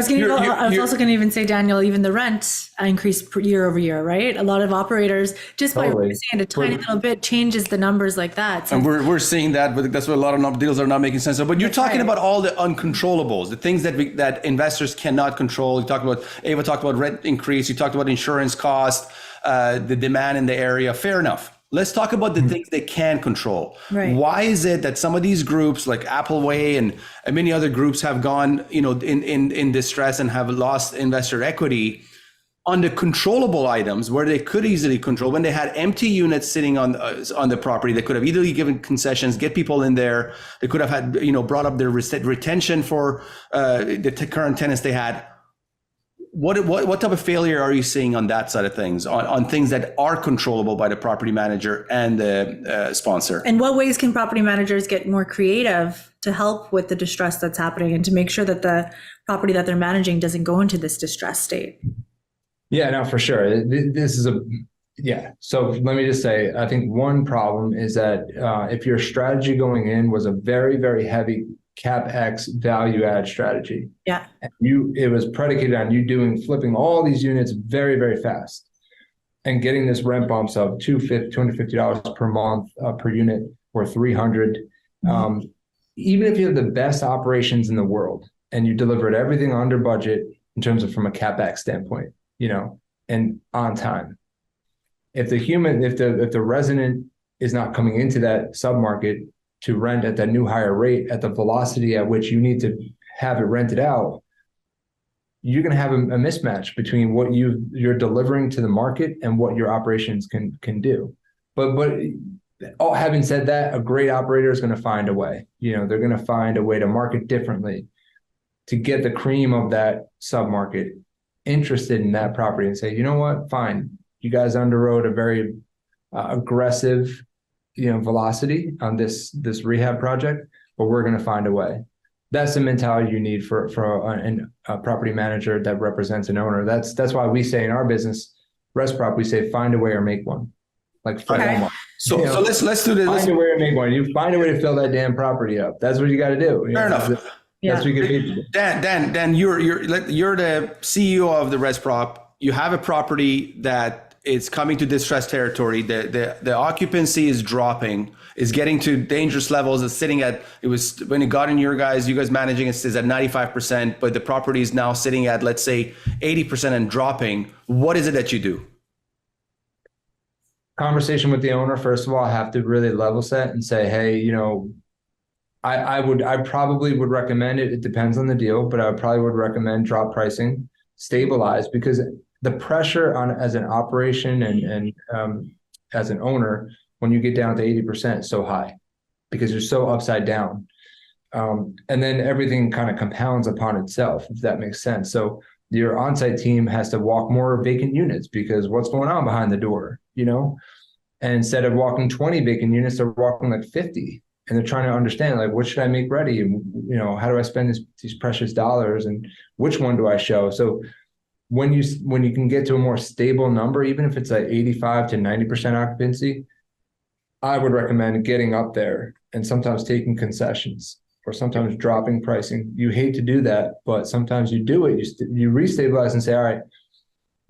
was also going to even say, Daniel, even the rent increased year over year, right? A lot of operators, just by raising it a tiny little bit, changes the numbers like that. So, and we're seeing that, but that's what a lot of deals are not making sense of. But you're talking about all the uncontrollables, the things that investors cannot control. Ava talked about rent increase. You talked about insurance cost, the demand in the area. Fair enough. Let's talk about the things they can control. Right. Why is it that some of these groups like Appleway and many other groups have gone, in distress and have lost investor equity on the controllable items where they could easily control? When they had empty units sitting on the property, they could have easily given concessions, get people in there. They could have had, brought up their retention for the current tenants they had. what type of failure are you seeing on that side of things, on things that are controllable by the property manager and the sponsor? And what ways can property managers get more creative to help with the distress that's happening and to make sure that the property that they're managing doesn't go into this distressed state? Yeah, no, for sure. So let me just say, I think one problem is that if your strategy going in was a very, very heavy CapEx value add strategy, it was predicated on you flipping all these units very, very fast and getting this rent bumps of $250 per month per unit or $300. Even if you have the best operations in the world and you delivered everything under budget in terms of from a CapEx standpoint, and on time. If the resident is not coming into that submarket to rent at that new higher rate at the velocity at which you need to have it rented out, you're going to have a mismatch between what you're delivering to the market and what your operations can do. But having said that, a great operator is going to find a way. They're going to find a way to market differently to get the cream of that submarket interested in that property and say, you know what, fine. You guys underwrote a very aggressive, velocity on this rehab project, but we're going to find a way. That's the mentality you need for a property manager that represents an owner. That's why we say in our business, ResProp, we say find a way or make one. Like Walmart. So let's do this. Find a way or make one. You find a way to fill that damn property up. That's what you got to do. Fair enough. That's what you get paid to do. Dan, you're the CEO of the ResProp. You have a property that is coming to distressed territory. The occupancy is dropping, is getting to dangerous levels. It's sitting at, when it got in you guys managing it is at 95%, but the property is now sitting at, let's say, 80% and dropping. What is it that you do? Conversation with the owner. First of all, I have to really level set and say, hey, I probably would recommend it. It depends on the deal, but I probably would recommend drop pricing, stabilize, because the pressure on as an operation and as an owner, when you get down to 80% is so high because you're so upside down. And then everything kind of compounds upon itself, if that makes sense. So your on-site team has to walk more vacant units because what's going on behind the door, and instead of walking 20 vacant units, they're walking like 50. And they're trying to understand, like, what should I make ready? How do I spend these precious dollars and which one do I show? So when you can get to a more stable number, even if it's like 85 to 90% occupancy, I would recommend getting up there and sometimes taking concessions or sometimes dropping pricing. You hate to do that, but sometimes you do it. You restabilize and say, all right,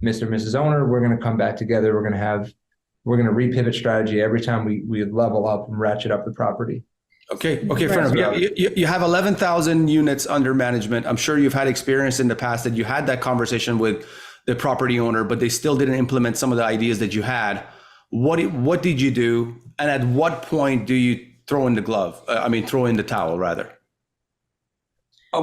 Mr. and Mrs. Owner, we're going to come back together. We're going to repivot strategy every time we level up and ratchet up the property. Okay, fair enough. You have 11,000 units under management. I'm sure you've had experience in the past that you had that conversation with the property owner, but they still didn't implement some of the ideas that you had. What did you do? And at what point do you throw in the towel, rather?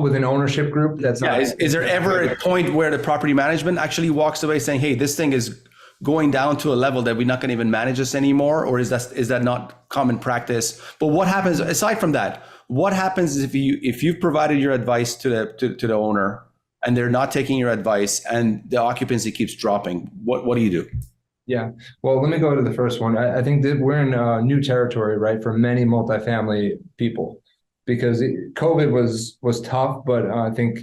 With an ownership group? Is there ever a point where the property management actually walks away saying, hey, this thing is going down to a level that we're not going to even manage this anymore? Or is that not common practice? But what happens aside from that? What happens if you've provided your advice to the owner and they're not taking your advice and the occupancy keeps dropping? What do you do? Yeah, well, let me go to the first one. I think that we're in new territory, right, for many multifamily people, because COVID was tough, but I think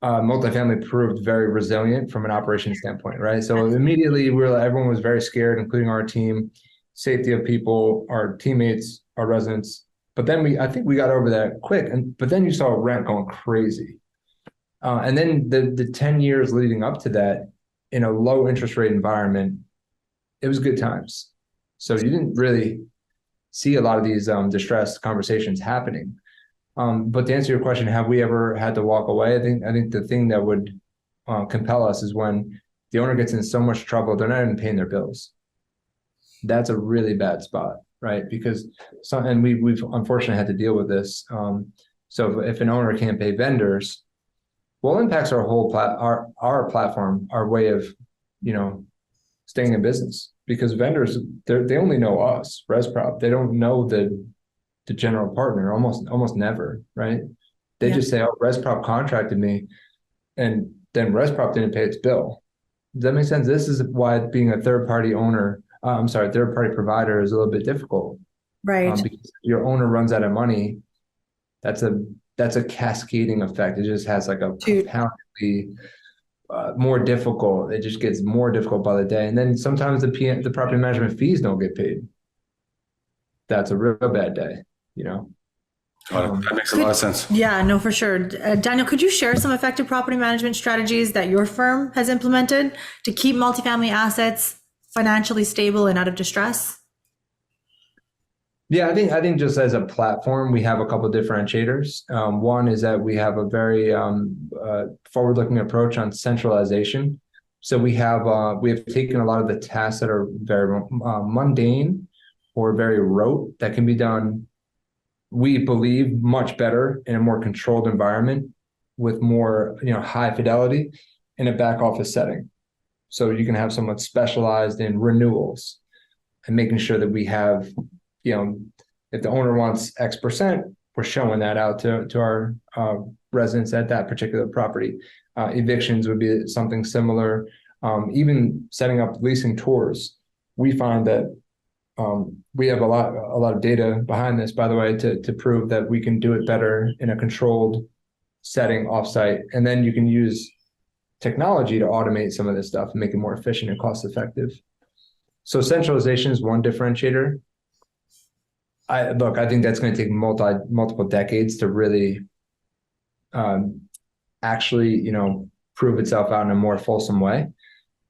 multifamily proved very resilient from an operation standpoint, right? So immediately everyone was very scared, including our team, safety of people, our teammates, our residents. But then I think we got over that quick. But then you saw rent going crazy. And then the 10 years leading up to that in a low interest rate environment, it was good times. So you didn't really see a lot of these distressed conversations happening. But to answer your question, have we ever had to walk away? I think the thing that would compel us is when the owner gets in so much trouble, they're not even paying their bills. That's a really bad spot, right? Because we've unfortunately had to deal with this. So if an owner can't pay vendors, well, it impacts our whole our platform, our way of, staying in business, because vendors, they only know us, ResProp. They don't know the general partner, almost never, right? They just say, oh, ResProp contracted me, and then ResProp didn't pay its bill. Does that make sense? This is why being a third-party third-party provider is a little bit difficult. Right. Because your owner runs out of money. That's a cascading effect. It just has like a compoundedly more difficult. It just gets more difficult by the day. And then sometimes the property management fees don't get paid. That's a real bad day, That makes a lot of sense. Yeah, no, for sure. Daniel, could you share some effective property management strategies that your firm has implemented to keep multifamily assets financially stable and out of distress? Yeah, I think just as a platform, we have a couple of differentiators. One is that we have a very forward-looking approach on centralization. So we have taken a lot of the tasks that are very mundane or very rote that can be done, we believe, much better in a more controlled environment with more high fidelity in a back office setting. So you can have someone specialized in renewals and making sure that we have, if the owner wants X%, we're showing that out to our residents at that particular property. Evictions would be something similar. Even setting up leasing tours, we find that we have a lot of data behind this, by the way, to prove that we can do it better in a controlled setting offsite. And then you can use technology to automate some of this stuff and make it more efficient and cost effective. So centralization is one differentiator. I think that's going to take multiple decades to really actually, prove itself out in a more fulsome way.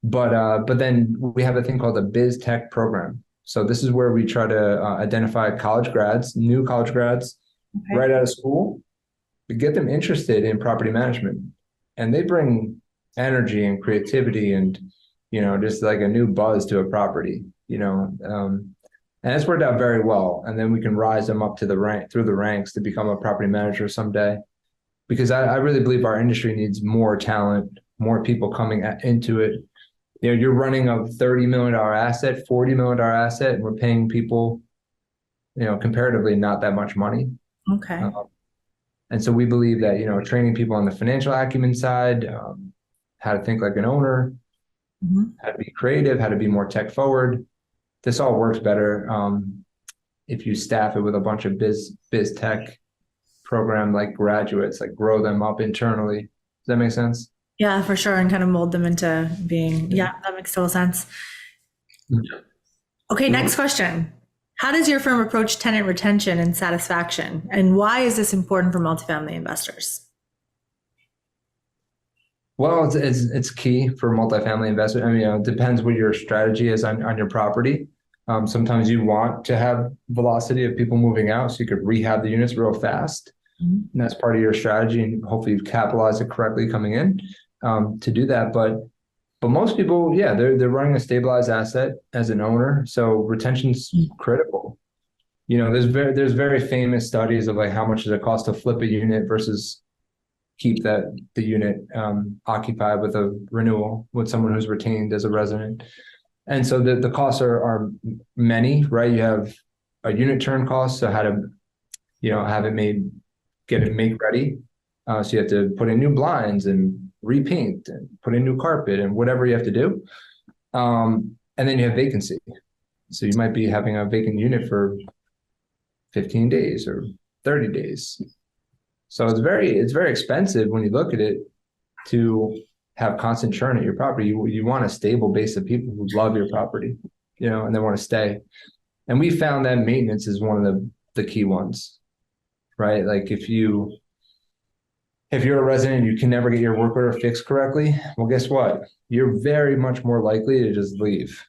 But then we have a thing called the Biz Tech program. So this is where we try to identify new college grads, right out of school, to get them interested in property management. And they bring energy and creativity and, just like a new buzz to a property, and it's worked out very well. And then we can rise them up to through the ranks to become a property manager someday. Because I really believe our industry needs more talent, more people coming into it. You're running a $30 million asset, $40 million asset, and we're paying people, comparatively not that much money. Okay. And so we believe that, training people on the financial acumen side, how to think like an owner, how to be creative, how to be more tech forward. This all works better if you staff it with a bunch of biz tech program like graduates, like grow them up internally. Does that make sense? Yeah, for sure. And kind of mold them into being, that makes total sense. Okay, next question. How does your firm approach tenant retention and satisfaction? And why is this important for multifamily investors? Well, it's key for multifamily investment. I mean, it depends what your strategy is on your property. Sometimes you want to have velocity of people moving out so you could rehab the units real fast. And that's part of your strategy, and hopefully you've capitalized it correctly coming in to do that. But most people, they're running a stabilized asset as an owner, so retention's critical. There's very famous studies of like how much does it cost to flip a unit versus keep the unit occupied with a renewal with someone who's retained as a resident. And so the costs are many, right? You have a unit turn cost, so how to have it get it make ready. So you have to put in new blinds and repaint and put in new carpet and whatever you have to do. And then you have vacancy. So you might be having a vacant unit for 15 days or 30 days. So it's very expensive when you look at it to have constant churn at your property. You want a stable base of people who love your property, and they want to stay. And we found that maintenance is one of the key ones, right? Like if you're a resident and you can never get your work order fixed correctly, well, guess what? You're very much more likely to just leave.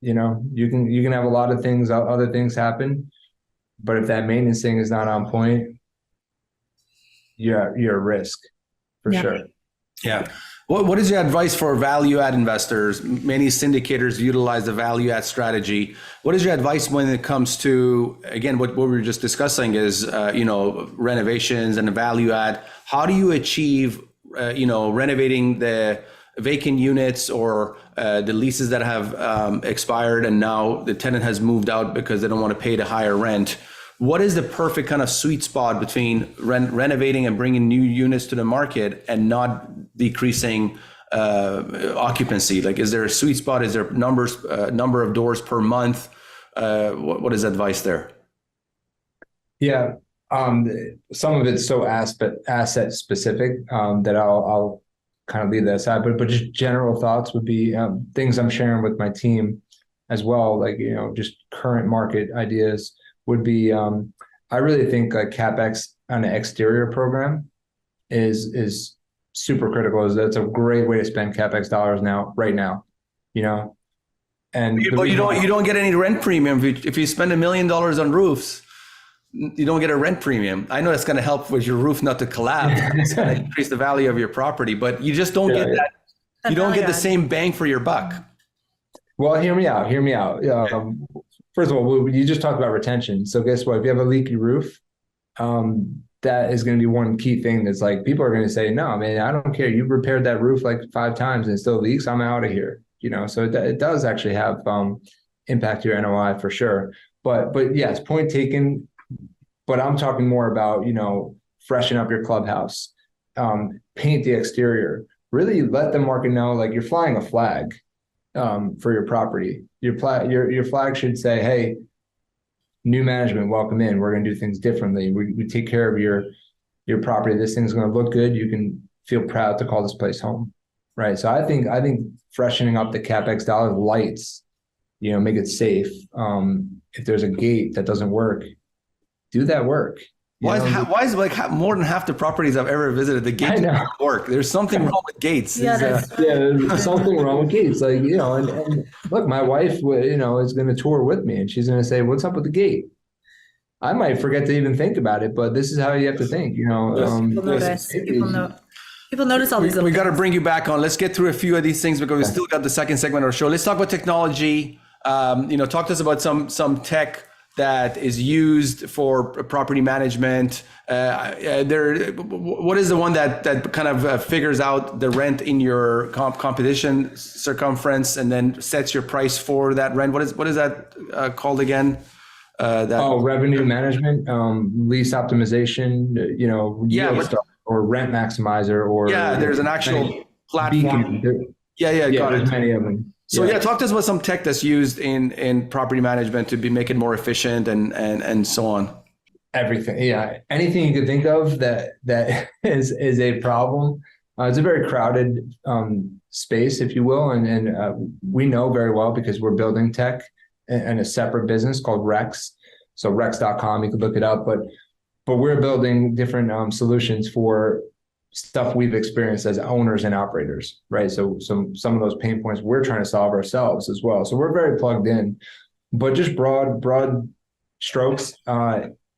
You can have a lot of things, other things happen, but if that maintenance thing is not on point, you're a risk for sure. Yeah. What is your advice for value add investors? Many syndicators utilize the value add strategy. What is your advice when it comes to, again, what we were just discussing is, renovations and the value add? How do you achieve, renovating the vacant units or the leases that have expired and now the tenant has moved out because they don't want to pay the higher rent? What is the perfect kind of sweet spot between renovating and bringing new units to the market and not decreasing occupancy? Like, is there a sweet spot? Is there number of doors per month? What is advice there? Yeah. Some of it's so asset specific that I'll kind of leave that aside, but just general thoughts would be things I'm sharing with my team as well. Like, just current market ideas would be, I really think like CapEx on an exterior program is super critical. That's a great way to spend CapEx dollars right now. And but you don't get any rent premium if you spend $1 million on roofs. You don't get a rent premium. I know that's going to help with your roof not to collapse. It's going to increase the value of your property, but you just don't get that. You don't get the same bang for your buck. Well, hear me out. First of all, you just talked about retention. So guess what? If you have a leaky roof, that is going to be one key thing that's like, people are going to say, no, man, I don't care. You've repaired that roof like 5 times and it still leaks. I'm out of here. So it does actually have impact your NOI for sure. But yes, point taken. But I'm talking more about, freshen up your clubhouse, paint the exterior, really let the market know, like, you're flying a flag for your property. Your flag should say, hey, new management, welcome in. We're going to do things differently. We take care of your property. This thing's going to look good. You can feel proud to call this place home, right? So I think freshening up the CapEx dollars, lights, make it safe. If there's a gate that doesn't work, do that work. Why is like more than half the properties I've ever visited, the gates don't work? There's something wrong with gates. There's something wrong with gates. Like, and look, my wife, is going to tour with me and she's going to say, what's up with the gate? I might forget to even think about it, but this is how you have to think, People notice all these. We got to bring you back on. Let's get through a few of these things because we still got the second segment of our show. Let's talk about technology. Talk to us about some tech that is used for property management. What is the one that kind of figures out the rent in your competition circumference and then sets your price for that rent? What is that called again? Revenue management, lease optimization, or rent maximizer, or there's an actual platform. Got it. There's many of them. So talk to us about some tech that's used in property management to make it more efficient and so on. Everything, anything you could think of that is a problem. It's a very crowded space, if you will, and we know very well because we're building tech in a separate business called Rex. So Rex.com, you could look it up, but we're building different solutions for stuff we've experienced as owners and operators, right? So some of those pain points we're trying to solve ourselves as well. So we're very plugged in, but just broad strokes.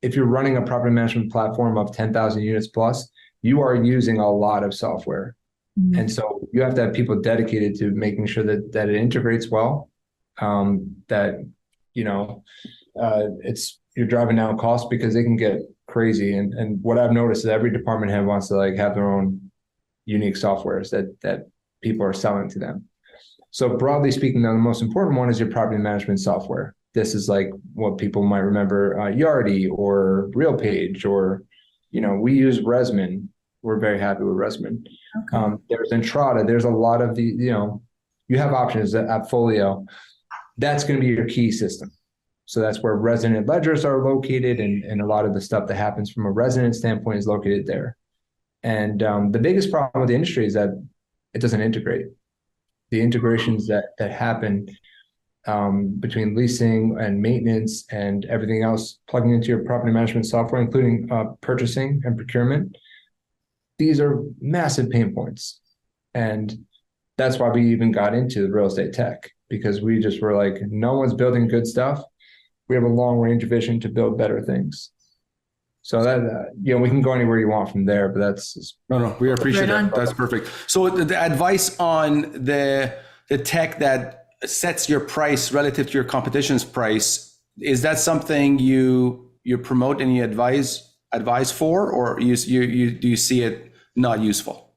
If you're running a property management platform of 10,000 units plus, you are using a lot of software. Mm-hmm. And so you have to have people dedicated to making sure that it integrates well, you're driving down costs because they can get crazy. And what I've noticed is every department head wants to have their own unique softwares that people are selling to them. So broadly speaking, though, the most important one is your property management software. This is like what people might remember, Yardi or RealPage, or, we use Resman. We're very happy with Resman. Okay. There's Entrata. There's a lot of you have options at AppFolio. That's going to be your key system. So that's where resident ledgers are located, and a lot of the stuff that happens from a resident standpoint is located there. And the biggest problem with the industry is that it doesn't integrate. The integrations that happen between leasing and maintenance and everything else plugging into your property management software, including purchasing and procurement, these are massive pain points. And that's why we even got into the real estate tech, because we just were like, no one's building good stuff. We have a long range vision to build better things. So that, we can go anywhere you want from there, but that's no, we appreciate that. That's perfect. So the advice on the tech that sets your price relative to your competition's price, is that something you promote and you advise for, or do you see it not useful?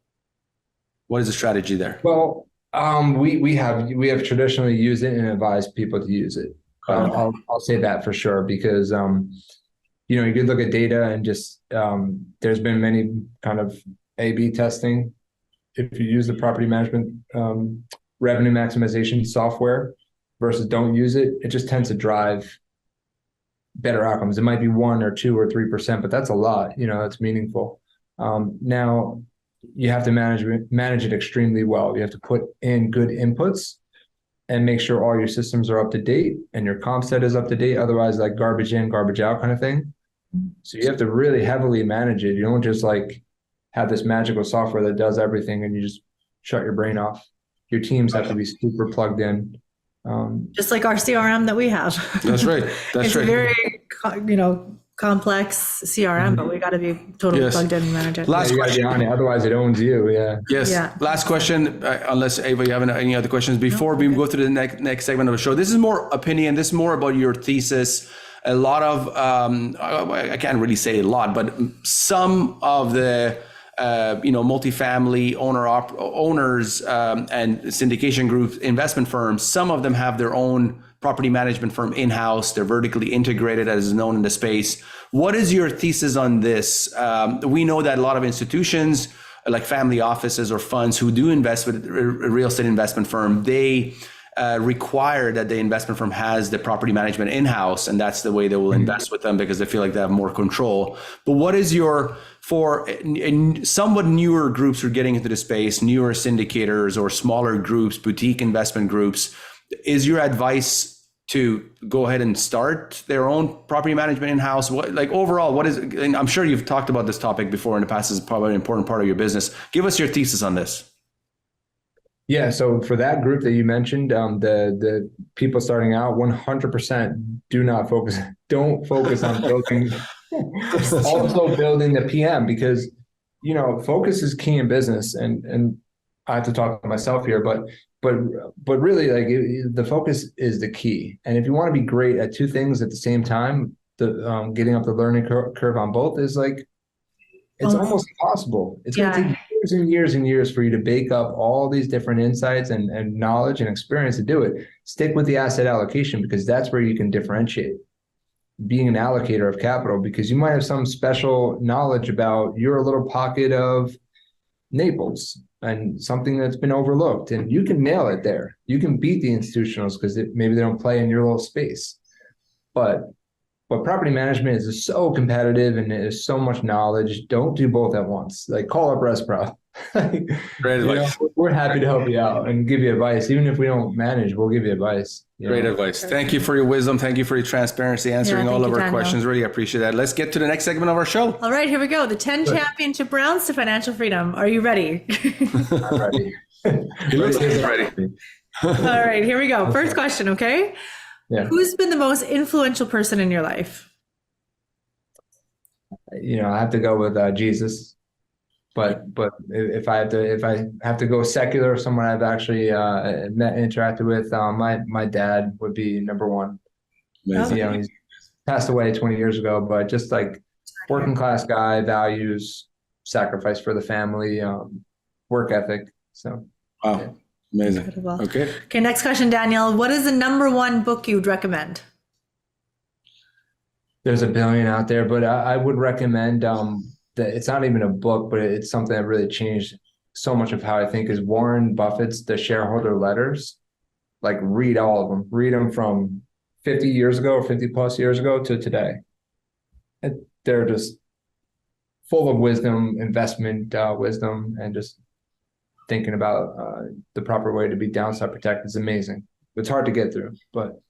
What is the strategy there? Well, we have traditionally used it and advised people to use it. I'll say that for sure, because you could look at data and just there's been many kind of A/B testing if you use the property management revenue maximization software versus don't use it, it just tends to drive better outcomes. It might be 1 or 2 or 3%, but that's a lot. That's meaningful. Now you have to manage it extremely well. You have to put in good inputs and make sure all your systems are up to date and your comp set is up to date. Otherwise, like garbage in, garbage out kind of thing. So you have to really heavily manage it. You don't just like have this magical software that does everything and you just shut your brain off. Your teams have to be super plugged in. Just like our CRM that we have. That's right. It's a very, complex CRM, but we got to be totally plugged in and manage it. Last question. On it, otherwise it owns you. Yeah. Yes. Yeah. Last question, unless Ava, you have any other questions before we go to the next segment of the show. This is more opinion. This is more about your thesis. A lot of, I can't really say a lot, but some of the, multifamily owners and syndication groups, investment firms, some of them have their own property management firm in-house. They're vertically integrated, as is known in the space. What is your thesis on this? We know that a lot of institutions, like family offices or funds who do invest with a real estate investment firm, they require that the investment firm has the property management in-house, and that's the way they will invest with them because they feel like they have more control. But what is for somewhat newer groups who are getting into the space, newer syndicators or smaller groups, boutique investment groups, is your advice to go ahead and start their own property management in-house? Overall, what is, and I'm sure you've talked about this topic before in the past, is probably an important part of your business. Give us your thesis on this. Yeah. So for that group that you mentioned, the people starting out, 100% don't focus on building, also building the PM, because, focus is key in business. And I have to talk to myself here, but really, like, the focus is the key. And if you want to be great at two things at the same time, getting up the learning curve on both is like, it's almost impossible. It's going to take years and years and years for you to bake up all these different insights and knowledge and experience to do it. Stick with the asset allocation, because that's where you can differentiate being an allocator of capital, because you might have some special knowledge about your little pocket of Naples and something that's been overlooked, and you can nail it there. You can beat the institutionals because maybe they don't play in your little space. But property management is so competitive and there's so much knowledge. Don't do both at once. Like, call up ResProp. Great advice. We're happy to help you out and give you advice. Even if we don't manage, we'll give you advice. Great advice. Thank you for your wisdom. Thank you for your transparency, answering all of our questions. Really appreciate that. Let's get to the next segment of our show. All right, here we go. The 10 championship rounds to financial freedom. Are you ready? I'm ready. He looks like he's ready. All right, here we go. First question, okay? Yeah. Who's been the most influential person in your life? I have to go with Jesus. But if I have to go secular, someone I've actually interacted with, my dad would be number one. He's passed away 20 years ago, but just like working class guy, values, sacrifice for the family, work ethic. So wow. Yeah. Amazing. Incredible. Okay, next question, Daniel. What is the number one book you'd recommend? There's a billion out there, but I would recommend that it's not even a book, but it's something that really changed so much of how I think, is Warren Buffett's The Shareholder Letters. Like, read all of them. Read them from 50 years ago or 50 plus years ago to today. And they're just full of wisdom, investment wisdom, and just thinking about the proper way to be downside protected is amazing. It's hard to get through, but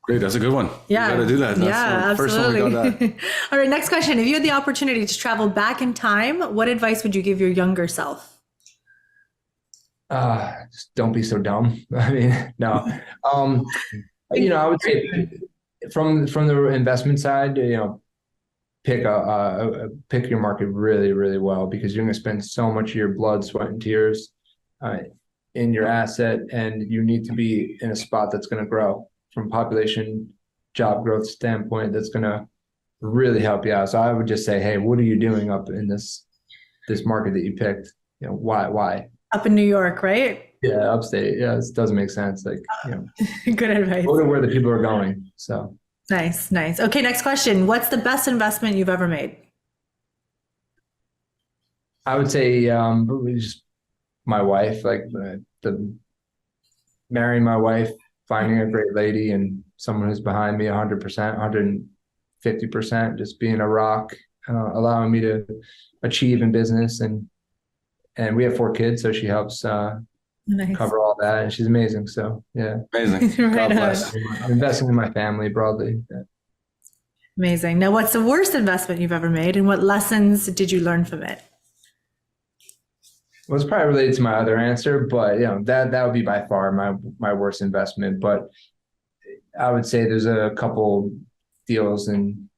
great. That's a good one. Yeah. You got to do that. That's the absolutely. first one we got that. All right. Next question. If you had the opportunity to travel back in time, what advice would you give your younger self? Just don't be so dumb. I mean, no. I would say from the investment side, pick your market really, really well, because you're going to spend so much of your blood, sweat, and tears in your asset, and you need to be in a spot that's going to grow from population, job growth standpoint. That's going to really help you out. So I would just say, hey, what are you doing up in this market that you picked? Why? Up in New York, right? Yeah, upstate. Yeah, it doesn't make sense. Like, good advice. Go to where the people are going. So nice. Okay, next question. What's the best investment you've ever made? I would say just my wife, like the marrying my wife, finding a great lady and someone who's behind me 100%, 150%, just being a rock, allowing me to achieve in business. And we have 4 kids, so she helps Nice. cover all that. And she's amazing. So yeah, Amazing. Right God on. bless. I'm investing in my family broadly. Yeah. Amazing. Now, what's the worst investment you've ever made, and what lessons did you learn from it? Well, it's probably related to my other answer, but that would be by far my worst investment. But I would say there's a couple deals in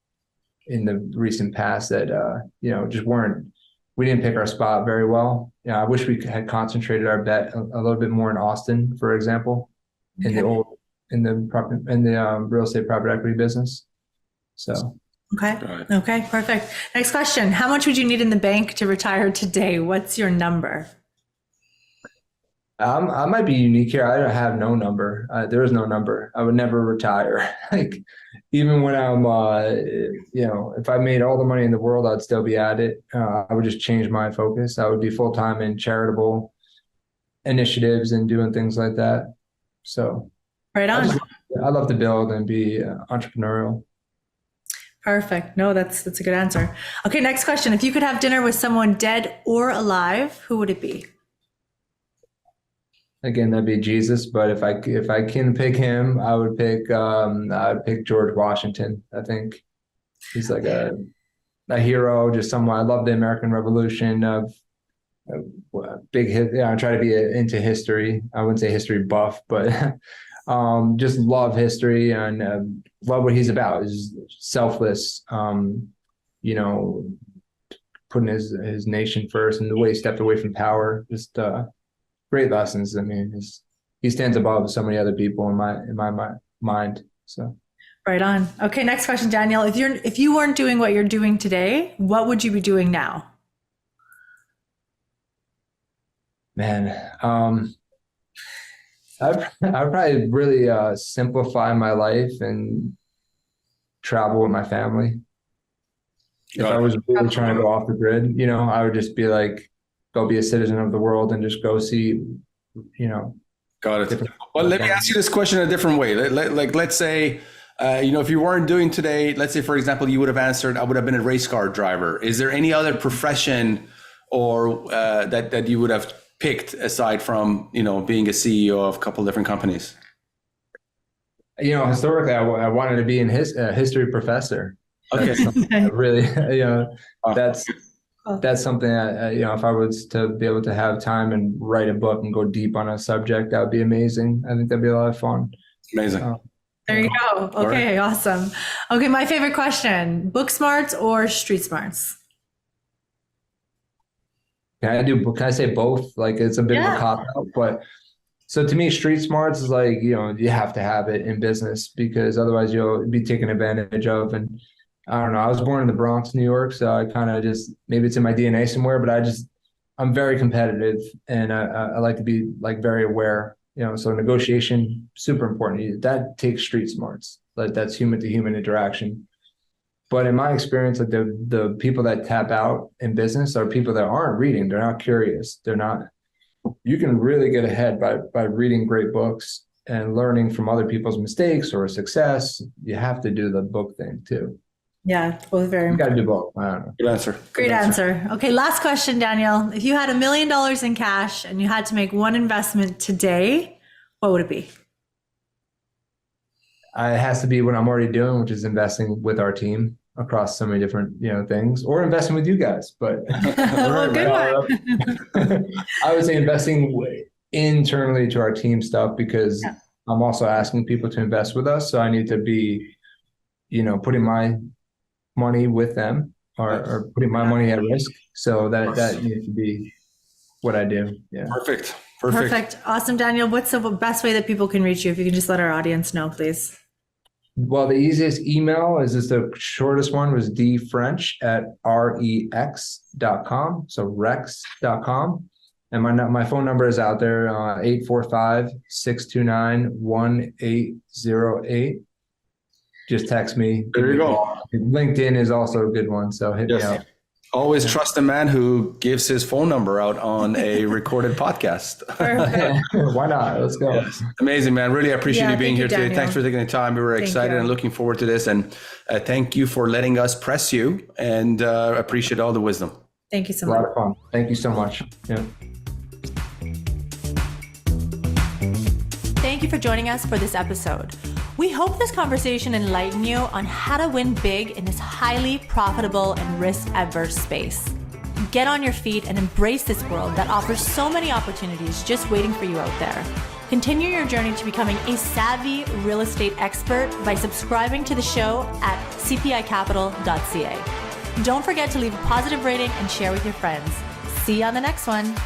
the recent past that just weren't. We didn't pick our spot very well. I wish we had concentrated our bet a little bit more in Austin, for example, in the real estate private equity business. So. Okay, perfect. Next question. How much would you need in the bank to retire today? What's your number? I might be unique here. I don't have no number. There is no number. I would never retire. Like even when I'm, if I made all the money in the world, I'd still be at it. I would just change my focus. I would be full time in charitable initiatives and doing things like that. So, Right on. I love to build and be entrepreneurial. Perfect. No, that's a good answer. Okay, next question. If you could have dinner with someone dead or alive, who would it be? Again, that'd be Jesus. But if I can pick him, I'd pick George Washington. I think he's like a hero, just someone. I love the American Revolution. Big hit. I try to be into history. I wouldn't say history buff, but just love history and love what he's about. He's selfless. Putting his nation first, and the way he stepped away from power. Just great lessons. I mean, he stands above so many other people in my mind. So. Right on. Okay, next question, Daniel. If you weren't doing what you're doing today, what would you be doing now? Man, I'd probably really simplify my life and travel with my family. If I was really trying to go off the grid, I would just be like, go be a citizen of the world and just go see, Got it. Well, let me ask you this question a different way. Let's say, if you weren't doing today, let's say, for example, you would have answered, I would have been a race car driver. Is there any other profession or that you would have picked aside from, being a CEO of a couple different companies? Historically, I wanted to be a history professor. Okay. Really, that's something that, if I was to be able to have time and write a book and go deep on a subject, that would be amazing. I think that'd be a lot of fun. Amazing. There you go. Okay, awesome. Okay, my favorite question, book smarts or street smarts? Can I say both? Like it's a bit of a cop out, but so to me, street smarts is like, you have to have it in business because otherwise you'll be taken advantage of. And I don't know, I was born in the Bronx, New York, so I kind of just, maybe it's in my DNA somewhere, but I'm very competitive and I like to be like very aware, so negotiation, super important. That takes street smarts. Like that's human to human interaction. But in my experience, like the people that tap out in business are people that aren't reading. They're not curious. You can really get ahead by reading great books and learning from other people's mistakes or success. You have to do the book thing too. Yeah, both very important. You got to do both. I don't know. Good answer. Great answer. Okay, last question, Daniel. If you had $1 million in cash and you had to make one investment today, what would it be? It has to be what I'm already doing, which is investing with our team across so many different, things, or investing with you guys. But Good one. I would say investing internally to our team stuff because I'm also asking people to invest with us. So I need to be, putting my money with them or putting my money at risk. So that needs to be what I do. Yeah. Perfect. Awesome, Daniel. What's the best way that people can reach you? If you can just let our audience know, please. Well, the easiest email is just the shortest one was dfrench@rex.com. So rex.com. And my phone number is out there, 845-629-1808. Just text me. There you go. LinkedIn is also a good one. So hit me up. Always trust a man who gives his phone number out on a recorded podcast. Why not? Let's go. Yes. Amazing, man. Really appreciate you being here today. Daniel. Thanks for taking the time. We were excited and looking forward to this. And thank you for letting us press you, and appreciate all the wisdom. Thank you so A much. lot of fun. Thank you so much. Yeah. Thank you for joining us for this episode. We hope this conversation enlightened you on how to win big in this highly profitable and risk-averse space. Get on your feet and embrace this world that offers so many opportunities just waiting for you out there. Continue your journey to becoming a savvy real estate expert by subscribing to the show at cpicapital.ca. Don't forget to leave a positive rating and share with your friends. See you on the next one.